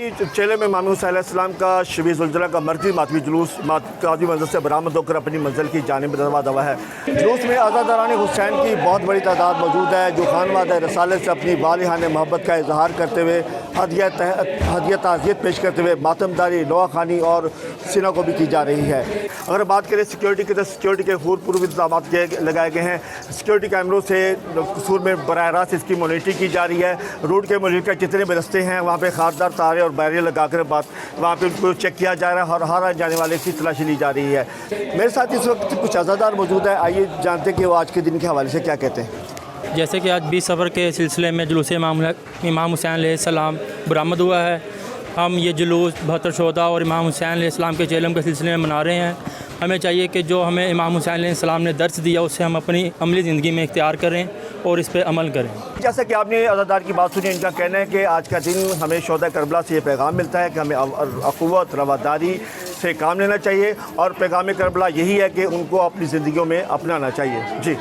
चेले में इमाम हुसैन अलैहिस्सलाम का शबीह ज़ुलजला का मरकज़ी मातमी जुलूस काज़ी मंजिल से बरामद होकर अपनी मंजिल की जानिब रवा दवा है। जुलूस में आज़ादारान हुसैन की बहुत बड़ी तादाद मौजूद है, जो खानवादा रसालत से अपनी वालिहान मोहब्बत का इजहार करते हुए हदिया ताज़ियत पेश करते हुए मातमदारी, नवाखानी और सिना को भी की जा रही है। अगर बात करें सिक्योरिटी की, तो सिक्योरिटी के पूर्व इंतजाम लगाए गए हैं। सिक्योरिटी कैमरों से कसूर में बराह रास्त इसकी मॉनिटरिंग की जा रही है। रोड के मुल्क के जितने भी रस्ते हैं वहाँ पे खासदार तारे और बैरियर लगाकर वहाँ पे उनको चेक किया जा रहा है और हर आने जाने वाले की तलाशी ली जा रही है। मेरे साथ इस वक्त कुछ अज़ादार मौजूद है, आइए जानते हैं कि वो आज के दिन के हवाले से क्या कहते हैं। जैसे कि आज 20 सफ़र के सिलसिले में जुलूस इमाम हुसैन अलैहिस्सलाम बरामद हुआ है। हम ये जुलूस 72 शोहदा और इमाम हुसैन अलैहिस्सलाम के चेलम के सिलसिले में मना रहे हैं। हमें चाहिए कि जो हमें इमाम हुसैन अलैहिस्सलाम ने दर्स दिया उससे हम अपनी अमली ज़िंदगी में इख्तियार करें और इस पर अमल करें। जैसा कि आपने अज़ादार की बात सुनी, इनका कहना है कि आज का दिन हमें शोहदा करबला से ये पैगाम मिलता है कि हमें अख़ुवत, रवादारी से काम लेना चाहिए और पैगाम करबला यही है कि उनको अपनी ज़िंदगियों में अपनाना चाहिए। जी।